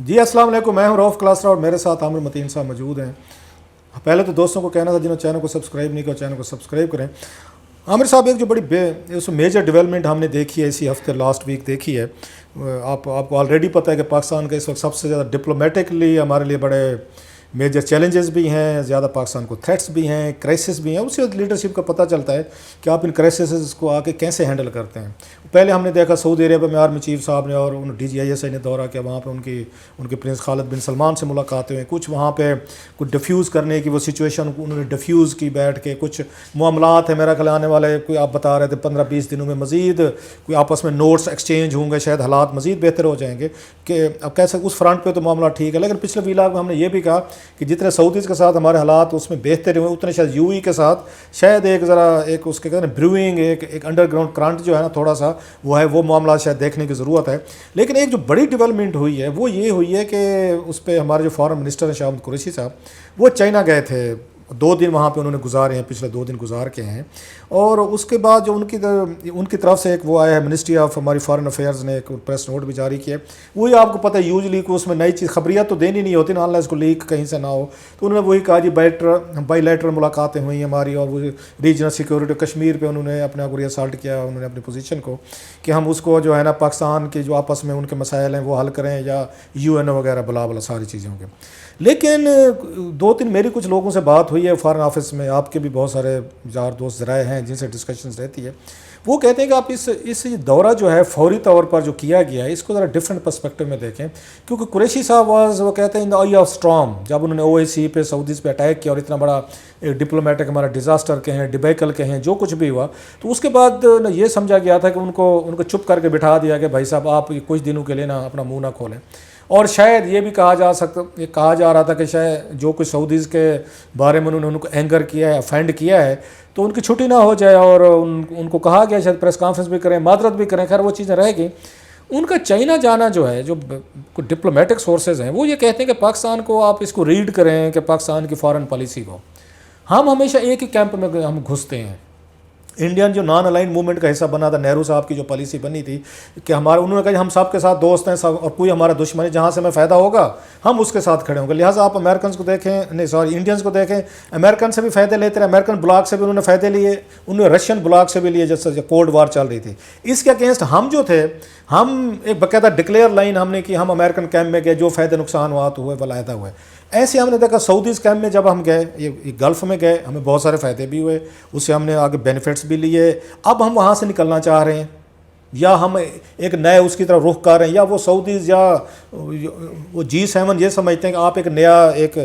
جی السلام علیکم، میں ہوں رؤف کلاسرا اور میرے ساتھ عامر متین صاحب موجود ہیں۔ پہلے تو دوستوں کو کہنا تھا جنہوں نے چینل کو سبسکرائب نہیں کیا چینل کو سبسکرائب کریں۔ عامر صاحب ایک جو بڑی اس میجر ڈیولپمنٹ ہم نے دیکھی ہے اسی ہفتے لاسٹ ویک دیکھی ہے، آپ کو آلریڈی پتہ ہے کہ پاکستان کا اس وقت سب سے زیادہ ڈپلومیٹکلی ہمارے لیے بڑے میجر چیلنجز بھی ہیں، زیادہ پاکستان کو تھریٹس بھی ہیں، کرائسس بھی ہیں۔ اسی وقت لیڈرشپ کا پتہ چلتا ہے کہ آپ ان کرائسس کو آ کے کیسے ہینڈل کرتے ہیں۔ پہلے ہم نے دیکھا سعودی عرب میں آرمی چیف صاحب نے اور DGIS نے دورہ کیا، وہاں پہ ان کے پرنس خالد بن سلمان سے ملاقاتیں ہوئیں، کچھ وہاں پہ کچھ ڈیفیوز کرنے کی وہ سچویشن انہوں نے ڈیفیوز کی بیٹھ کے، کچھ معاملات ہیں میرا خیال آنے والے کوئی آپ بتا رہے تھے 15-20 دنوں میں مزید کوئی آپس میں نوٹس ایکسچینج ہوں گے، شاید حالات مزید بہتر ہو جائیں گے کہ اب کیسے اس فرنٹ پہ تو معاملہ ٹھیک ہے۔ لیکن پچھلے ویلاگ میں ہم نے یہ بھی کہا کہ جتنے سعودیز کے ساتھ ہمارے حالات اس میں بہتر ہوئے، اتنے شاید UAE کے ساتھ شاید ایک ذرا ایک اس کے کہتے ہیں بریوئنگ ایک انڈر گراؤنڈ کرنٹ جو ہے نا تھوڑا سا وہ معاملات شاید دیکھنے کی ضرورت ہے۔ لیکن ایک جو بڑی ڈیولپمنٹ ہوئی ہے وہ یہ ہوئی ہے کہ اس پہ ہمارے جو فارن منسٹر ہیں شاہ محمود قریشی صاحب وہ چائنا گئے تھے، 2 دن وہاں پہ انہوں نے گزارے ہیں، پچھلے 2 دن گزار کے ہیں، اور اس کے بعد جو ان کی طرف سے ایک وہ آیا ہے، منسٹری آف ہماری فارن افیئرز نے ایک پریس نوٹ بھی جاری کیا ہے۔ وہی آپ کو پتہ ہے یوزلی کو اس میں نئی چیز خبریات تو دینی نہیں ہوتی نا، اللہ اس کو لیک کہیں سے نہ ہو، تو انہوں نے وہی کہا جی بائی لیٹرل ملاقاتیں ہوئی ہماری، اور وہ ریجنل سیکورٹی کشمیر پہ انہوں نے اپنے آپ کو ری اسالٹ کیا، انہوں نے اپنی پوزیشن کو کہ ہم اس کو جو ہے نا پاکستان کے جو آپس میں ان کے مسائل ہیں وہ حل کریں یا UN وغیرہ بلا ساری چیزیں ہوں گے۔ لیکن 2-3 میری کچھ لوگوں سے بات ہوئی ہے فارن آفس میں، آپ کے بھی بہت سارے یار دوست ذرائع ہیں جن سے ڈسکشنز رہتی ہے، وہ کہتے ہیں کہ آپ اس دورہ جو ہے فوری طور پر جو کیا گیا ہے اس کو ذرا ڈفرینٹ پرسپیکٹو میں دیکھیں، کیونکہ قریشی صاحب وہ کہتے ہیں ان دا آئی آف اسٹرام، جب انہوں نے OIC پہ سعودیز پہ اٹیک کیا اور اتنا بڑا ڈپلومیٹک ہمارا ڈیزاسٹر کے ہیں، ڈبیکل کے ہیں، جو کچھ بھی ہوا، تو اس کے بعد یہ سمجھا گیا تھا کہ ان کو چپ کر کے بٹھا دیا کہ بھائی صاحب آپ کچھ دنوں کے لیے نا اپنا منہ نہ کھولیں، اور شاید یہ بھی کہا جا رہا تھا کہ شاید جو کچھ سعودیز کے بارے میں انہوں نے ان کو اینگر کیا ہے، افینڈ کیا ہے، تو ان کی چھٹی نہ ہو جائے، اور ان کو کہا گیا شاید پریس کانفرنس بھی کریں، معذرت بھی کریں، خیر وہ چیزیں رہ گئیں۔ ان کا چائنا جانا جو ہے، جو ڈپلومیٹک سورسز ہیں وہ یہ کہتے ہیں کہ پاکستان کو آپ اس کو ریڈ کریں کہ پاکستان کی فارن پالیسی کو، ہم ہمیشہ ایک ہی کیمپ میں ہم گھستے ہیں۔ انڈین جو نان الائن موومنٹ کا حصہ بنا تھا، نہرو صاحب کی جو پالیسی بنی تھی کہ انہوں نے کہا ہم سب کے ساتھ دوست ہیں اور کوئی ہمارا دشمن ہے، جہاں سے ہمیں فائدہ ہوگا ہم اس کے ساتھ کھڑے ہوں گے، لہٰذا آپ امریکنس کو دیکھیں، انڈینس کو دیکھیں، امریکن سے بھی فائدے لیتے رہے، امریکن بلاک سے بھی انہوں نے فائدے لیے، انہوں نے رشین بلاک سے بھی لیے جیسے کولڈ وار چل رہی تھی۔ اس کے اگینسٹ ہم جو تھے، ہم ایک باقاعدہ ڈکلیئر لائن ہم نے کی، ہم امریکن کیمپ میں گئے، جو فائدے نقصانات ہوئے وہ علیحدہ ہوئے۔ ایسے ہم نے دیکھا سعودیز کیمپ میں جب ہم گئے، یہ گلف میں گئے، ہمیں بہت سارے فائدے بھی ہوئے، اس سے ہم نے آگے بینیفٹس بھی لیے۔ اب ہم وہاں سے نکلنا چاہ رہے ہیں، یا ہم ایک نئے اس کی طرف رخ کر رہے ہیں، یا وہ سعودیز یا وہ G7 یہ سمجھتے ہیں کہ آپ ایک نیا ایک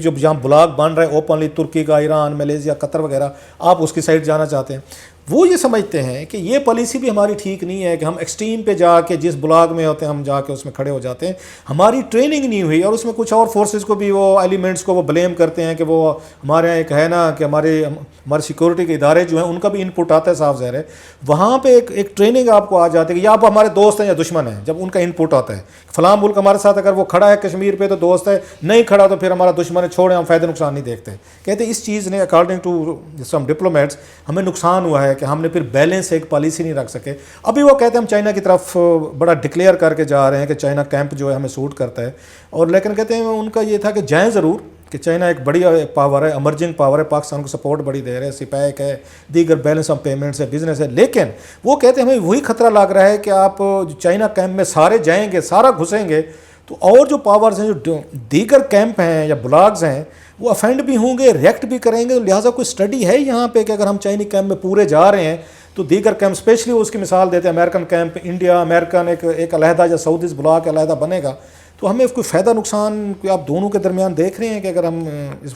جو جہاں بلاک بن رہا ہے اوپنلی، ترکی کا، ایران، ملیشیا، قطر وغیرہ، آپ اس کی سائڈ جانا چاہتے ہیں۔ وہ یہ سمجھتے ہیں کہ یہ پالیسی بھی ہماری ٹھیک نہیں ہے کہ ہم ایکسٹریم پہ جا کے جس بلاک میں ہوتے ہیں ہم جا کے اس میں کھڑے ہو جاتے ہیں، ہماری ٹریننگ نہیں ہوئی، اور اس میں کچھ اور فورسز کو بھی وہ ایلیمنٹس کو وہ بلیم کرتے ہیں کہ وہ ہمارے یہاں ایک ہے نا کہ ہمارے سیکورٹی کے ادارے جو ہیں ان کا بھی ان پٹ آتا ہے، صاف ظاہر ہے وہاں پہ ایک ٹریننگ آپ کو آ جاتی ہے کہ یا آپ ہمارے دوست ہیں یا دشمن ہیں، جب ان کا ان پٹ آتا ہے فلاں ملک ہمارے ساتھ اگر وہ کھڑا ہے کشمیر پہ تو دوست ہے، نہیں کھڑا تو پھر ہمارا دشمن ہے، چھوڑیں، ہم فائدہ نقصان نہیں دیکھتے۔ کہتے ہیں اس چیز نے اکارڈنگ ٹو سم ڈپلومیٹس ہمیں نقصان ہوا ہے کہ ہم نے پھر بیلنس ایک پالیسی نہیں رکھ سکے۔ ابھی وہ کہتے ہیں ہم چائنا کی طرف بڑا ڈکلیئر کر کے جا رہے ہیں کہ چائنا کیمپ جو ہے ہمیں سوٹ کرتا ہے، اور لیکن کہتے ہیں ان کا یہ تھا کہ جائیں ضرور، کہ چائنا ایک بڑی پاور ہے، ایمرجنگ پاور ہے، پاکستان کو سپورٹ بڑی دے رہے ہیں، سپیک ہے، دیگر بیلنس آف پیمنٹس ہے، بزنس ہے، لیکن وہ کہتے ہیں ہمیں وہی خطرہ لگ رہا ہے کہ آپ چائنا کیمپ میں سارے جائیں گے، سارا گھسیں گے تو اور جو پاورز ہیں، جو دیگر کیمپ ہیں یا بلاگز ہیں، وہ افینڈ بھی ہوں گے، ریئیکٹ بھی کریں گے، لہٰذا کوئی اسٹڈی ہے یہاں پہ کہ اگر ہم چائنی کیمپ میں پورے جا رہے ہیں تو دیگر کیمپ، اسپیشلی اس کی مثال دیتے ہیں امریکن کیمپ، انڈیا امریکن ایک علیحدہ یا سعودیز بلاک علیحدہ بنے گا، تو ہمیں کوئی فائدہ نقصان کوئی آپ دونوں کے درمیان دیکھ رہے ہیں کہ اگر ہم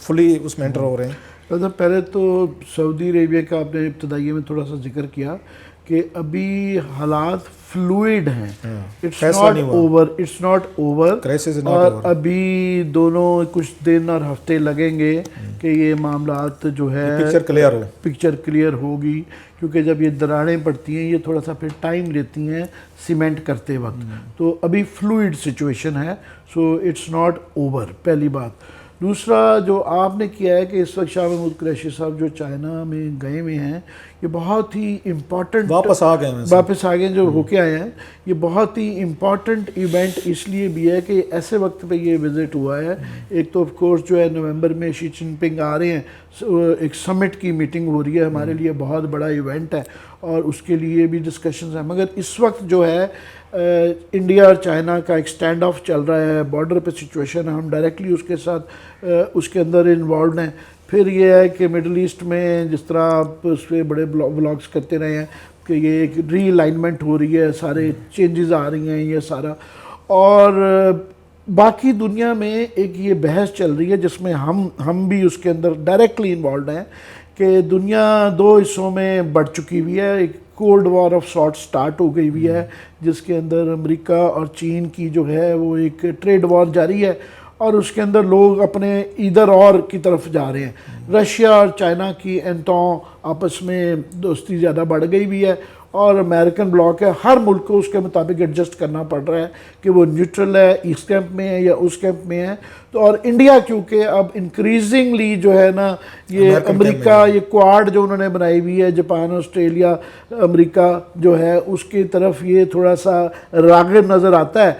فلی اس میں انٹر ہو رہے ہیں؟ پہلے تو سعودی عربیہ کا آپ نے ابتدائیے میں تھوڑا سا ذکر کیا کہ ابھی حالات فلوئڈ ہیں، اٹس ناٹ اوور، اور ابھی دونوں کچھ دن اور ہفتے لگیں گے کہ یہ معاملات جو ہے پکچر کلیئر ہوگی، کیونکہ جب یہ دراڑیں پڑتی ہیں یہ تھوڑا سا پھر ٹائم لیتی ہیں سیمنٹ کرتے وقت، تو ابھی فلوئڈ سچویشن ہے، سو اٹس ناٹ اوور، پہلی بات۔ دوسرا جو آپ نے کیا ہے کہ اس وقت شاہ محمود قریشی صاحب جو چائنا میں گئے ہوئے ہیں، یہ بہت ہی امپورٹنٹ واپس آ گئے جو ہو کے آئے ہیں، یہ بہت ہی امپورٹنٹ ایونٹ اس لیے بھی ہے کہ ایسے وقت پہ یہ وزٹ ہوا ہے. ایک تو آف کورس جو ہے نومبر میں شی جن پنگ آ رہے ہیں، ایک سمٹ کی میٹنگ ہو رہی ہے، ہمارے لیے بہت بڑا ایونٹ ہے اور اس کے لیے بھی ڈسکشنز ہیں. مگر اس وقت جو ہے انڈیا اور چائنا کا ایک سٹینڈ آف چل رہا ہے، بارڈر پہ سچویشن ہے، ہم ڈائریکٹلی اس کے ساتھ اس کے اندر انوالوڈ ہیں. پھر یہ ہے کہ مڈل ایسٹ میں جس طرح آپ اس پہ بڑے بلاگز کرتے رہے ہیں کہ یہ ایک ری الائنمنٹ ہو رہی ہے، سارے چینجز آ رہی ہیں یہ سارا، اور باقی دنیا میں ایک یہ بحث چل رہی ہے جس میں ہم بھی اس کے اندر ڈائریکٹلی انوالوڈ ہیں کہ دنیا دو حصوں میں بڑھ چکی ہوئی ہے. ایک cold war of sort start ہو گئی ہوئی ہے جس کے اندر امریکہ اور چین کی جو ہے وہ ایک ٹریڈ وار جاری ہے، اور اس کے اندر لوگ اپنے ادھر اور کی طرف جا رہے ہیں. رشیا اور چائنا کی انتوں آپس میں دوستی زیادہ بڑھ گئی ہوئی ہے، اور امریکن بلاک ہے، ہر ملک کو اس کے مطابق ایڈجسٹ کرنا پڑ رہا ہے کہ وہ نیوٹرل ہے، اس کیمپ میں ہے یا اس کیمپ میں ہے. تو اور انڈیا کیونکہ اب انکریزنگلی جو ہے نا یہ امریکہ، یہ کوآڈ جو انہوں نے بنائی ہوئی ہے، جاپان، آسٹریلیا، امریکہ جو ہے اس کی طرف یہ تھوڑا سا راغب نظر آتا ہے.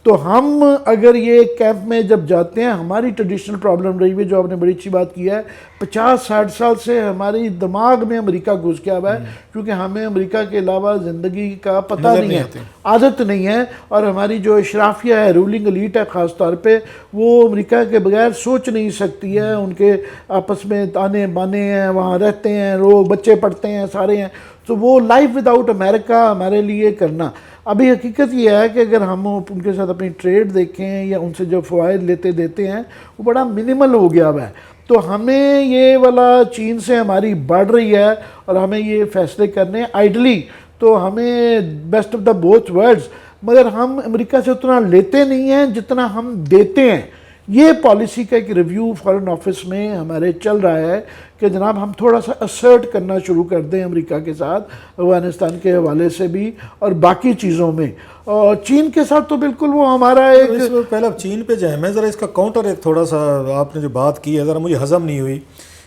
تو ہم اگر یہ کیمپ میں جب جاتے ہیں، ہماری ٹریڈیشنل پرابلم رہی ہوئی جو آپ نے بڑی اچھی بات کی ہے، 50-60 سال سے ہماری دماغ میں امریکہ گھس گیا ہوا ہے، کیونکہ ہمیں امریکہ کے علاوہ زندگی کا پتہ نہیں ہے، عادت نہیں ہے، اور ہماری جو اشرافیہ ہے، رولنگ ایلیٹ ہے خاص طور پہ، وہ امریکہ کے بغیر سوچ نہیں سکتی ہے. ان کے آپس میں تانے بانے ہیں، وہاں رہتے ہیں لوگ، بچے پڑھتے ہیں، سارے ہیں. تو وہ لائف ود آؤٹ امریکہ ہمارے لیے کرنا، ابھی حقیقت یہ ہے کہ اگر ہم ان کے ساتھ اپنی ٹریڈ دیکھیں یا ان سے جو فوائد دیتے ہیں وہ بڑا منیمل ہو گیا ہوا ہے. تو ہمیں یہ والا چین سے ہماری بڑھ رہی ہے اور ہمیں یہ فیصلے کرنے ہیں آئیڈلی، تو ہمیں best of the both worlds, مگر ہم امریکہ سے اتنا لیتے نہیں ہیں جتنا ہم دیتے ہیں. یہ پالیسی کا ایک ریویو فارن آفس میں ہمارے چل رہا ہے کہ جناب ہم تھوڑا سا اسرٹ کرنا شروع کر دیں امریکہ کے ساتھ، افغانستان کے حوالے سے بھی اور باقی چیزوں میں. اور چین کے ساتھ تو بالکل وہ ہمارا ایک، پہلے اب چین پہ جائیں، میں ذرا اس کا کاؤنٹر ایک تھوڑا سا، آپ نے جو بات کی ہے ذرا مجھے ہضم نہیں ہوئی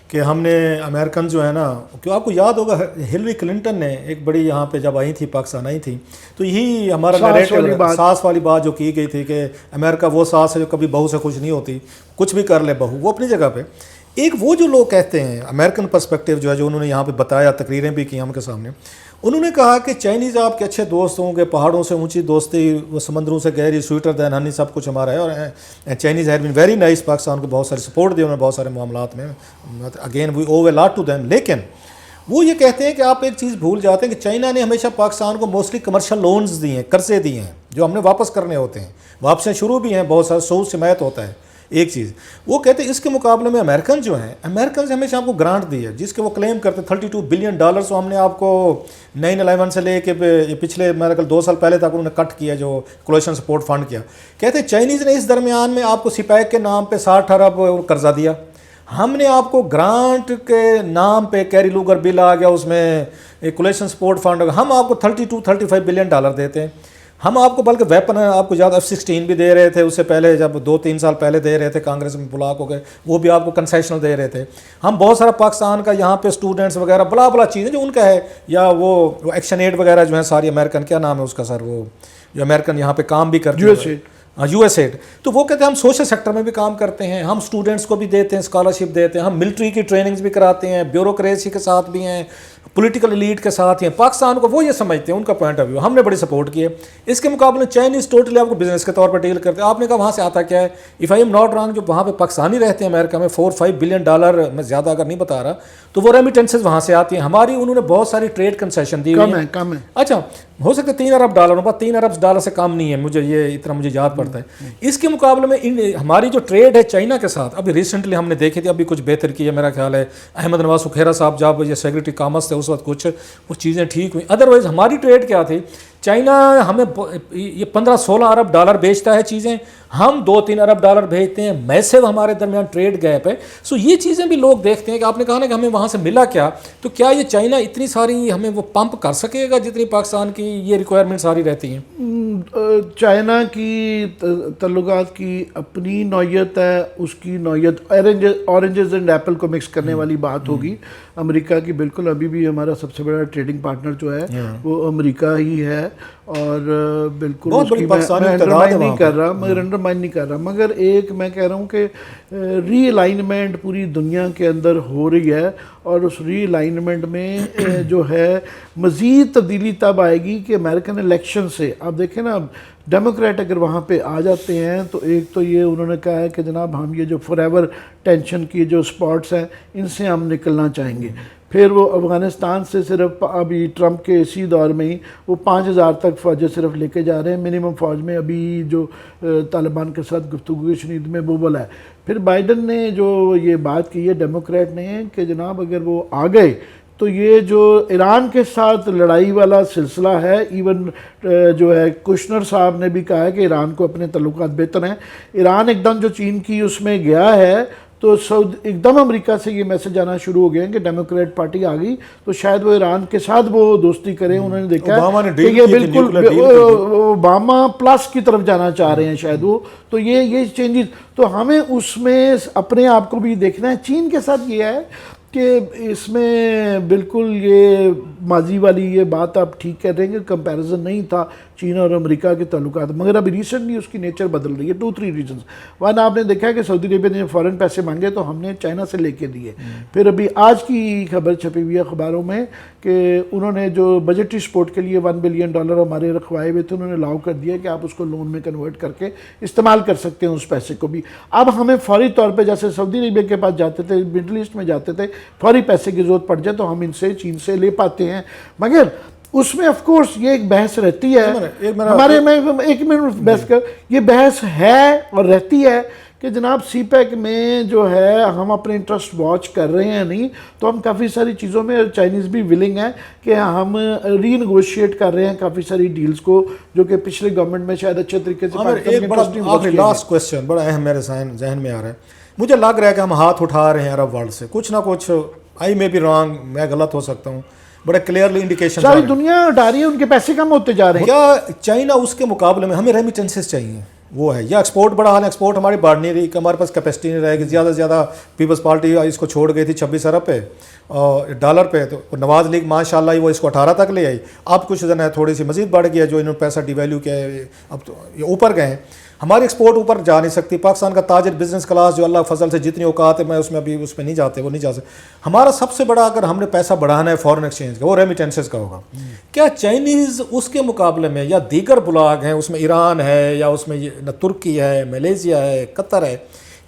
کہ ہم نے امریکن جو ہے نا، کہ آپ کو یاد ہوگا ہلری کلنٹن نے ایک بڑی یہاں پہ جب آئی تھی، پاکستان آئی تھی، تو یہی ہمارا ساس والی بات جو کی گئی تھی کہ امریکہ وہ ساس ہے جو کبھی بہو سے خوش نہیں ہوتی، کچھ بھی کر لے بہو. وہ اپنی جگہ پہ ایک وہ جو لوگ کہتے ہیں امریکن پرسپیکٹیو جو ہے، جو انہوں نے یہاں پہ بتایا، تقریریں بھی کی ہم کے سامنے، انہوں نے کہا کہ چائنیز آپ کے اچھے دوست ہوں گے، پہاڑوں سے اونچی دوستی، وہ سمندروں سے گہری، سویٹر دین ہنی، سب کچھ ہمارا ہے، اور Chinese had been very nice, Pakistan کو بہت ساری سپورٹ دی انہوں نے بہت سارے معاملات میں، again we owe a lot to them. لیکن وہ یہ کہتے ہیں کہ آپ ایک چیز بھول جاتے ہیں کہ چائنا نے ہمیشہ پاکستان کو موسٹلی کمرشل لونز دیے ہیں، قرضے دیے ہیں جو ہم نے واپس کرنے ہوتے ہیں، واپسیں شروع بھی ہیں، بہت سارا سود سمایت ہوتا ہے. ایک چیز وہ کہتے ہیں اس کے مقابلے میں امریکن جو ہیں، امریکن سے ہمیشہ آپ کو گرانٹ دی ہے جس کے وہ کلیم کرتے ہیں $32 بلین. تو ہم نے آپ کو 9/11 سے لے کے پچھلے میرے خیال 2 سال پہلے تک انہوں نے کٹ کیا، جو کولیشن سپورٹ فنڈ کیا. کہتے ہیں چائنیز نے اس درمیان میں آپ کو سپیک کے نام پہ 60 ارب قرضہ دیا، ہم نے آپ کو گرانٹ کے نام پہ کیری لوگر بل آ گیا، اس میں کولیشن سپورٹ فنڈ، ہم آپ کو $32-35 بلین دیتے ہیں. ہم آپ کو بلکہ ویپن آپ کو یاد F-16 بھی دے رہے تھے، اس سے پہلے جب 2-3 سال پہلے دے رہے تھے، کانگریس میں بلاک ہو گئے، وہ بھی آپ کو کنسیشنل دے رہے تھے. ہم بہت سارا پاکستان کا یہاں پہ اسٹوڈنٹس وغیرہ بلا چیزیں جو ان کا ہے، یا وہ ایکشن ایڈ وغیرہ جو ہیں ساری امریکن، کیا نام ہے اس کا سر، وہ جو امریکن یہاں پہ کام بھی کرتے ہیں، یو ایس ایڈ. تو وہ کہتے ہیں ہم سوشل سیکٹر میں بھی کام کرتے ہیں، ہم اسٹوڈنٹس کو بھی دیتے ہیں، اسکالرشپ دیتے ہیں، ہم ملٹری کی ٹریننگز بھی کراتے ہیں، بیوروکریسی کے ساتھ بھی ہیں، پولیٹیکل ایلیٹ کے ساتھ ہیں. پاکستان کو وہ یہ سمجھتے ہیں، ان کا پوائنٹ آف ویو ہم نے بڑی سپورٹ کی ہے. اس کے مقابلے چائنیز ٹوٹلی آپ کو بزنس کے طور پر ڈیل کرتے ہیں. آپ نے کہا وہاں سے آتا کیا ہے؟ If I am not wrong, جو وہاں پہ پاکستانی رہتے ہیں امریکہ میں $4-5 بلین، میں زیادہ اگر نہیں بتا رہا، تو وہ ریمیٹنسز وہاں سے آتی ہیں. ہماری انہوں نے بہت ساری ٹریڈ کنسیشن دی ہوئی ہیں، کم ہے. اچھا ہو سکتا ہے $3 ارب، بس $3 ارب سے کم نہیں ہے، مجھے یہ اتنا مجھے یاد پڑتا ہے. اس کے مقابلے میں ہماری جو ٹریڈ ہے چائنا کے ساتھ، ابھی ریسنٹلی ہم نے دیکھی تھی، ابھی کچھ بہتر کی ہے میرا خیال ہے، احمد نواز سکھیرا صاحب جب یہ سیکرٹری کامرس تھے اس وقت کچھ وہ چیزیں ٹھیک ہوئیں. ادروائز ہماری ٹریڈ کیا تھی؟ چائنا ہمیں یہ 15-16 ارب ڈالر بیچتا ہے چیزیں, ہم 2-3 ارب ڈالر بھیجتے ہیں, میسو ہمارے درمیان ٹریڈ گیپ ہے. سو یہ چیزیں بھی لوگ دیکھتے ہیں کہ آپ نے کہا نا کہ ہمیں وہاں سے ملا کیا, تو کیا یہ چائنا اتنی ساری ہمیں وہ پمپ کر سکے گا جتنی پاکستان کی یہ ریکوائرمنٹ ساری رہتی ہیں؟ چائنا کی تعلقات کی اپنی نوعیت ہے, اس کی نوعیت اورنجز اینڈ ایپل کو مکس کرنے والی بات ہوگی. امریکہ کی بالکل ابھی بھی ہمارا سب سے بڑا ٹریڈنگ پارٹنر جو ہے وہ امریکہ ہی ہے, اور بالکل اس کی میں انڈرمائن نہیں کر رہا, مگر ایک میں کہہ رہا ہوں کہ ری الائنمنٹ پوری دنیا کے اندر ہو رہی ہے, اور اس ری الائنمنٹ میں جو ہے مزید تبدیلی تب آئے گی کہ امریکن الیکشن سے, آپ دیکھیں نا ڈیموکریٹ اگر وہاں پہ آ جاتے ہیں تو ایک تو یہ انہوں نے کہا ہے کہ جناب ہم یہ جو فور ایور ٹینشن کی جو سپاٹس ہیں ان سے ہم نکلنا چاہیں گے. پھر وہ افغانستان سے صرف ابھی ٹرمپ کے اسی دور میں ہی وہ 5000 تک فوجیں صرف لے کے جا رہے ہیں منیمم فوج میں, ابھی جو طالبان کے ساتھ گفتگو شنید میں وہ بولا ہے. پھر بائیڈن نے جو یہ بات کی ہے ڈیموکریٹ نے کہ جناب اگر وہ آ گئے تو یہ جو ایران کے ساتھ لڑائی والا سلسلہ ہے, ایون جو ہے کشنر صاحب نے بھی کہا ہے کہ ایران کو اپنے تعلقات بہتر ہیں. ایران ایک دم جو چین کی اس میں گیا ہے تو ایک دم امریکہ سے یہ میسج آنا شروع ہو گئے ہیں کہ ڈیموکریٹ پارٹی آ گئی تو شاید وہ ایران کے ساتھ وہ دوستی کریں. انہوں نے دیکھا کہ یہ بالکل اوباما پلس کی طرف جانا چاہ رہے ہیں شاید وہ, تو یہ چینجز تو ہمیں اس میں اپنے آپ کو بھی دیکھنا ہے. چین کے ساتھ یہ ہے کہ اس میں بالکل یہ ماضی والی یہ بات آپ ٹھیک کہہ رہے ہیں کہ کمپیریزن نہیں تھا چین اور امریکہ کے تعلقات, مگر ابھی ریسنٹلی اس کی نیچر بدل رہی ہے. 2-3 ریزنز. ون, آپ نے دیکھا کہ سعودی عربیہ نے فوراً پیسے مانگے تو ہم نے چائنا سے لے کے دیے. پھر ابھی آج کی خبر چھپی ہوئی ہے اخباروں میں کہ انہوں نے جو بجٹری سپورٹ کے لیے $1 بلین ہمارے رکھوائے ہوئے تھے انہوں نے الاؤ کر دیا کہ آپ اس کو لون میں کنورٹ کر کے استعمال کر سکتے ہیں اس پیسے کو بھی. اب ہمیں فوری طور پہ جیسے سعودی عربیہ کے پاس جاتے تھے, مڈل ایسٹ میں جاتے تھے, فوری پیسے کی ضرورت پڑ جائے تو ہم ان سے چین سے لے پاتے ہیں. مگر اس میں آف کورس یہ ایک بحث رہتی ہے ہمارے میں, ایک منٹ بحث کر, یہ بحث ہے اور رہتی ہے کہ جناب سی پیک میں جو ہے ہم اپنے انٹرسٹ واچ کر رہے ہیں نہیں, تو ہم کافی ساری چیزوں میں چائنیز بھی ولنگ ہیں کہ ہم ری نیگوشیٹ کر رہے ہیں کافی ساری ڈیلز کو جو کہ پچھلے گورنمنٹ میں شاید اچھے طریقے سے. ایک بڑا لاسٹ کوسچن بڑا اہم میرے ذہن میں آ رہا ہے, مجھے لگ رہا ہے کہ ہم ہاتھ اٹھا رہے ہیں عرب ورلڈ سے کچھ نہ کچھ. آئی میں بھی رانگ, میں غلط ہو سکتا ہوں, بڑے کلیئرلی انڈیکیشن ساری دنیا اٹھا رہی ہے, ان کے پیسے کم ہوتے جا رہے ہیں. کیا چائنا اس کے مقابلے میں ہمیں ریمیٹنسز چاہیے وہ ہے, یا ایکسپورٹ بڑھا لیں؟ ایکسپورٹ ہماری بڑھ نہیں رہی کہ ہمارے پاس کیپیسٹی نہیں رہے گی. زیادہ سے زیادہ پیپلز پارٹی اس کو چھوڑ گئی تھی 26 ارب پہ ڈالر پہ, تو نواز لیگ ماشاء اللہ وہ اس کو 18 تک لے آئی. اب کچھ دن ہے تھوڑی سی مزید بڑھ گیا, جو انہوں نے پیسہ ڈی ویلیو کیا ہے, اب تو یہ اوپر گئے ہیں. ہماری ایکسپورٹ اوپر جا نہیں سکتی. پاکستان کا تاجر بزنس کلاس جو اللہ فضل سے جتنی اوقات ہے, میں اس میں ابھی اس پہ نہیں جاتے, وہ نہیں جا سکتے. ہمارا سب سے بڑا اگر ہم نے پیسہ بڑھانا ہے فورن ایکسچینج کا, وہ ریمیٹنسز کا ہوگا. کیا چائنیز اس کے مقابلے میں یا دیگر بلاگ ہیں, اس میں ایران ہے یا اس میں ترکی ہے, ملیشیا ہے, قطر ہے,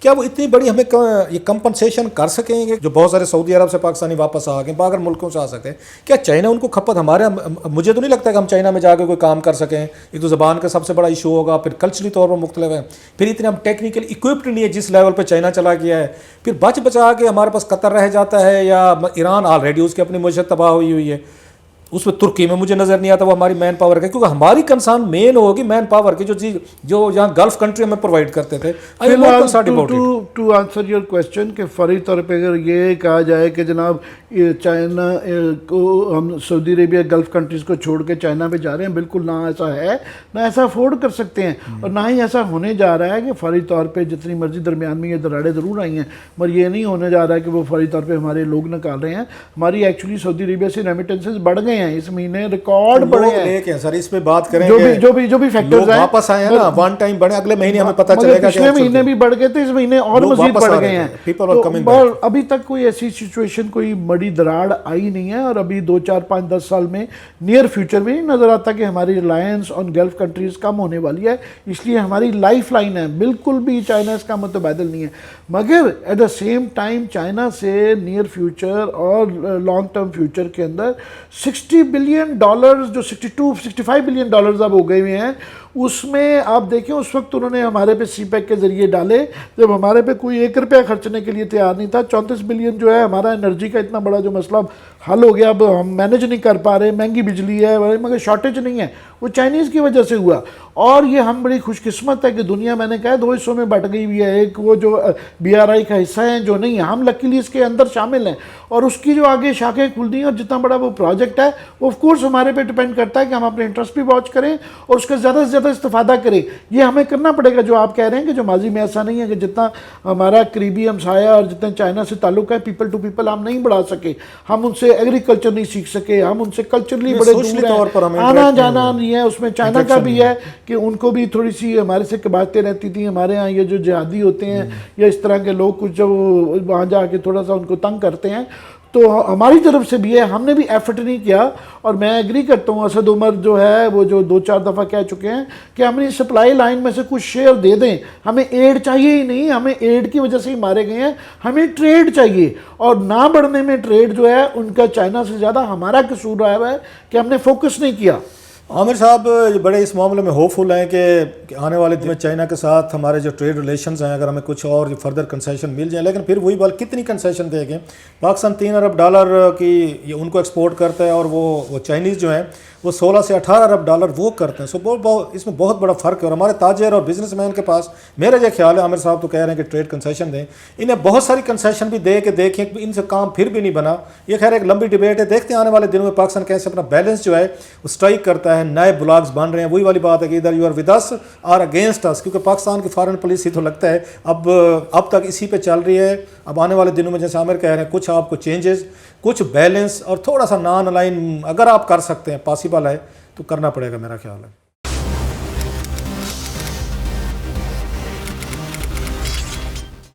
کیا وہ اتنی بڑی ہمیں یہ کمپنسیشن کر سکیں گے؟ جو بہت سارے سعودی عرب سے پاکستانی واپس آ گئے, باہر ملکوں سے آ سکتے ہیں, کیا چائنا ان کو کھپت ہمارے, مجھے تو نہیں لگتا کہ ہم چائنا میں جا کے کوئی کام کر سکیں. ایک تو زبان کا سب سے بڑا ایشو ہوگا, پھر کلچرلی طور پر مختلف ہے, پھر اتنے ہم ٹیکنیکل اکوپڈ نہیں ہے جس لیول پہ چائنا چلا گیا ہے. پھر بچا کے ہمارے پاس قطر رہ جاتا ہے, یا ایران آلریڈی اس کی اپنی معیشت تباہ ہوئی ہے. اس میں ترکی میں مجھے نظر نہیں آتا وہ ہماری مین پاور کا, کیونکہ ہماری کنسرن مین ہوگی مین پاور کی, جو یہاں گلف کنٹری میں پرووائڈ کرتے تھے. ٹو آنسر یور کویسچن کہ فوری طور پہ اگر یہ کہا جائے کہ جناب چائنا کو ہم سعودی عربیہ گلف کنٹریز کو چھوڑ کے چائنا پہ جا رہے ہیں, بالکل نہ ایسا ہے, نہ ایسا افورڈ کر سکتے ہیں, اور نہ ہی ایسا ہونے جا رہا ہے کہ فوری طور پہ جتنی مرضی درمیان میں یہ دراڑیں ضرور آئی ہیں, مگر یہ نہیں ہونے جا رہا ہے کہ وہ فوری طور پہ ہمارے لوگ نکال رہے ہیں. ہماری ایکچولی سعودی عربیہ سے ریمیٹنسز بڑھ گئے ہیں اس مہینے, ریکارڈ بڑھے ہیں. سر اس پہ بات کریں جو بھی فیکٹرز ہیں واپس آئے ہیں نا, ون ٹائم بڑھے, اگلے مہینے ہمیں پتہ چلے گا, پچھلے مہینے بھی بڑھ گئے تھے, اس مہینے اور مزید بڑھ گئے ہیں. اور ابھی تک کوئی ایسی سچویشن, کوئی بڑی دراڑ آئی نہیں ہے, اور ابھی 2, 4, 5, 10 سال میں نیئر فیوچر میں نہیں نظر آتا کہ ہماری ریلائنس آن گلف کنٹریز کم ہونے والی ہے. اس لیے ہماری لائف لائن ہے, بالکل بھی چائنا اس کا متبادل نہیں ہے. مگر at the same time China سے نیئر فیوچر اور لانگ ٹرم فیوچر کے اندر $60 بلین جو 65 بلین ڈالرز اب ہو گئے ہوئے ہیں, اس میں آپ دیکھیں اس وقت انہوں نے ہمارے پہ سی پیک کے ذریعے ڈالے جب ہمارے پہ کوئی 1 روپیہ خرچنے کے لیے تیار نہیں تھا. 34 بلین جو ہے ہمارا انرجی کا اتنا بڑا جو مسئلہ حل ہو گیا, اب ہم مینیج نہیں کر پا رہے, مہنگی بجلی ہے مگر شارٹیج نہیں ہے, وہ چائنیز کی وجہ سے ہوا. اور یہ ہم بڑی خوش قسمت ہے کہ دنیا میں نے کہا 2 حصوں میں بٹ گئی ہوئی ہے, ایک وہ جو BRI کا حصہ ہیں جو نہیں, ہم لکیلی اس کے اندر شامل ہیں, اور اس کی جو آگے شاخیں کھلتی ہیں, اور جتنا بڑا وہ پروجیکٹ ہے وہ آف کورس ہمارے پہ ڈیپینڈ کرتا ہے کہ ہم اپنے انٹرسٹ بھی واچ کریں اور اس کا زیادہ سے زیادہ استفادہ کریں. یہ ہمیں کرنا پڑے گا, جو آپ کہہ رہے ہیں کہ جو ماضی میں ایسا نہیں ہے کہ جتنا ہمارا قریبی ہمسایہ اور جتنا چائنا سے تعلق ہے پیپل ٹو پیپل ہم نہیں بڑھا سکے, ہم ان سے ایگریکلچر نہیں سیکھ سکے, ہم ان سے کلچرلی بڑے دور ہیں, آنا جانا نہیں ہے, اس میں چائنا کا بھی ہے کہ ان کو بھی تھوڑی سی ہمارے سے باتیں رہتی تھیں. ہمارے ہاں یہ جو جہادی ہوتے ہیں یا اس طرح کے لوگ کچھ جو وہاں جا کے تھوڑا سا ان کو تنگ کرتے ہیں, تو ہماری طرف سے بھی ہے, ہم نے بھی ایفرٹ نہیں کیا. اور میں ایگری کرتا ہوں, اسد عمر جو ہے وہ جو 2-4 دفعہ کہہ چکے ہیں کہ ہم نے سپلائی لائن میں سے کچھ شیئر دے دیں, ہمیں ایڈ چاہیے ہی نہیں, ہمیں ایڈ کی وجہ سے ہی مارے گئے ہیں, ہمیں ٹریڈ چاہیے. اور نہ بڑھنے میں ٹریڈ جو ہے ان کا چائنا سے زیادہ ہمارا قصور رہا ہے کہ ہم نے فوکس نہیں کیا. عامر صاحب بڑے اس معاملے میں ہوپ فل ہیں کہ آنے والے دن میں چائنا کے ساتھ ہمارے جو ٹریڈ ریلیشنز ہیں اگر ہمیں کچھ اور فردر کنسیشن مل جائیں, لیکن پھر وہی بات کتنی کنسیشن دے گے. پاکستان $3 ارب کی ان کو ایکسپورٹ کرتا ہے اور وہ چائنیز جو ہیں وہ $16 سے $18 ارب وہ کرتے ہیں. سو اس میں بہت بڑا فرق ہے, اور ہمارے تاجر اور بزنس مین کے پاس میرا یہ خیال ہے, عامر صاحب تو کہہ رہے ہیں کہ ٹریڈ کنسیشن دیں, انہیں بہت ساری کنسیشن بھی دے کے دیکھیں, ان سے کام پھر بھی نہیں بنا. یہ خیر ایک لمبی ڈیبیٹ ہے, دیکھتے ہیں آنے والے دنوں میں پاکستان کیسے اپنا بیلنس جو ہے وہ اسٹرائک کرتا ہے. نئے بلاگز بن رہے ہیں, وہی والی بات ہے کہ ادھر یو آر ود اس اور اگینسٹ اس, کیونکہ پاکستان کی فارن پالیسی تو لگتا ہے اب تک اسی پہ چل رہی ہے. اب آنے والے دنوں میں جیسے عامر کہہ رہے ہیں کچھ آپ کو چینجز, کچھ بیلنس اور تھوڑا سا نان الائن اگر آپ کر سکتے ہیں, پاسبل ہے تو کرنا پڑے گا میرا خیال ہے.